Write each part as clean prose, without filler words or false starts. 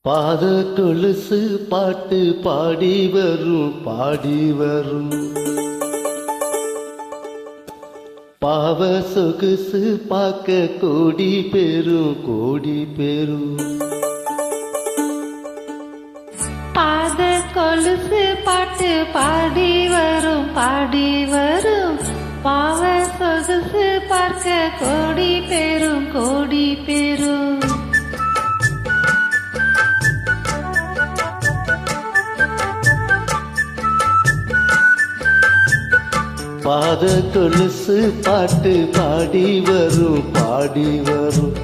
பாத கொலுசு பாட்டு பாடி வரும் பாடி வரும். பாவ சொகுசு பார்க்க கோடி பெரும் கோடி பெரும். பாத கொலுசு பாட்டு பாடி வரும் பாடி வரும். பாவ சொகுசு பார்க்க கோடி பெரும் கோடி பெரும். பாத கொலுசு பாட்டு பாடி வரும் பாடி வரும்.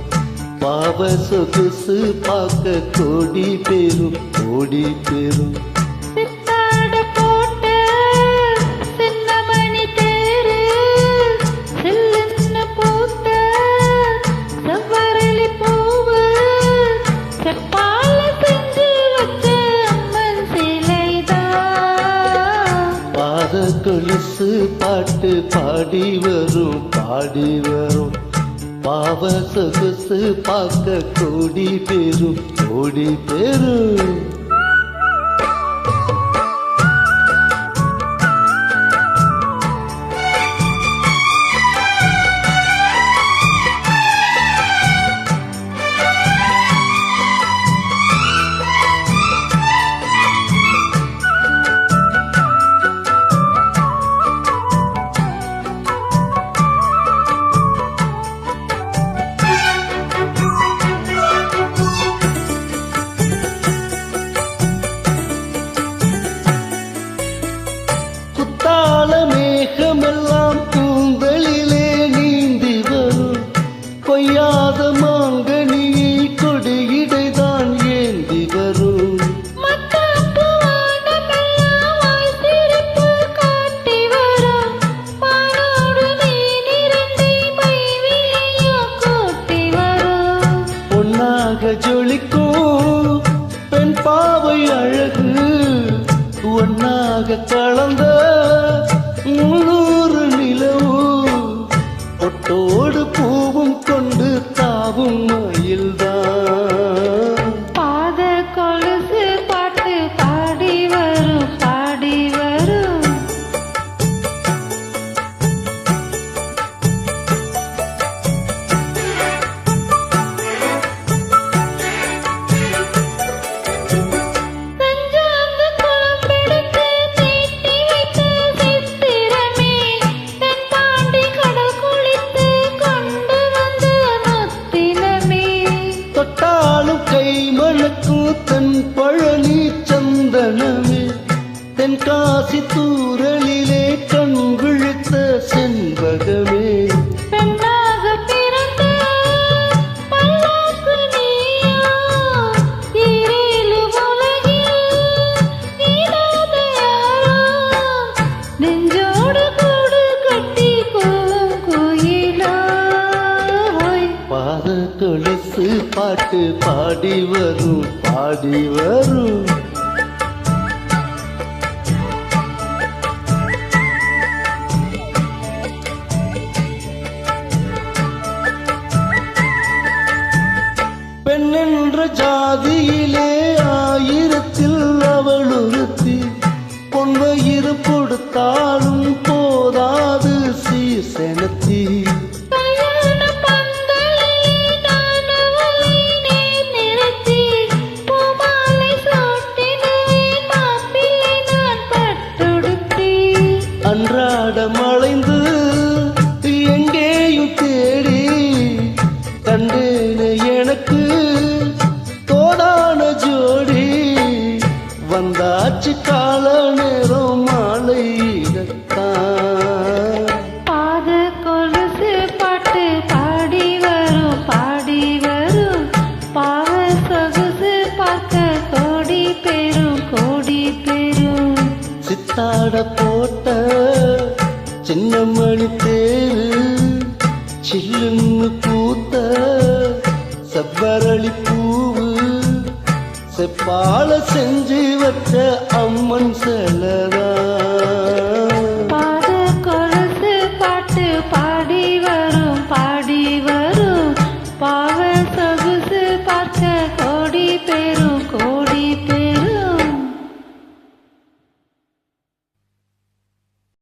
பாவ சொகுசு பார்க்க கோடி பெரும் கோடி பெரும். கொலுசு பாட்டு பாடி வரும் பாடி வரும். பாவ சொகுசு பார்க்க கோடி பெரும் கோடி பெரும். மேகமெல்லாம் கூந்தலிலே நீந்தி வரும். கொய்யாத மாங்கனியை கொடியிடைதான் ஏந்தி வரும். பொன்னாக ஜொலிக்கும் பெண் பாவை அழகு ஒன்னாக கலந்த முன்னூறு நிலவு. ஒட்டோடு பூவும் கொண்டு தாவும் மயில்தான். பாத கொலுசு பாட்டு பாடி வரும் பாடி வரும். கை மணக்கும் தன் பழனி சந்தனமே. தென்காசி தூரலிலே கண் விழித்த செண்பகமே. பாத கொலுசு பாட்டு பாடி வரும் பாடி வரும். பெண் என்ற ஜாதியிலே ஆயிரத்தில் அவள் ஒருத்தி. பொன்வயிறு கொடுத்தாலும் போதாது சீசனத்தி. அன்றாடம் அலைந்து எங்கேயும் தேடி கண்டேனே எனக்கு தோடான ஜோடி. வந்தாச்சு கால நேரம் மாலையிடத்தான். பாத கொலுசு பாட்டு பாடி வரும் பாடி வரும். பாவ சொகுசு பார்க்க கோடி பெரும் கோடி பெரும். சித்தாட போட்ட சின்ன மணி தேரு சில்லுன்னு பூத்த செவ்வரளி பூவு. செப்பால செஞ்சு வச்ச அம்மன் செலதான்.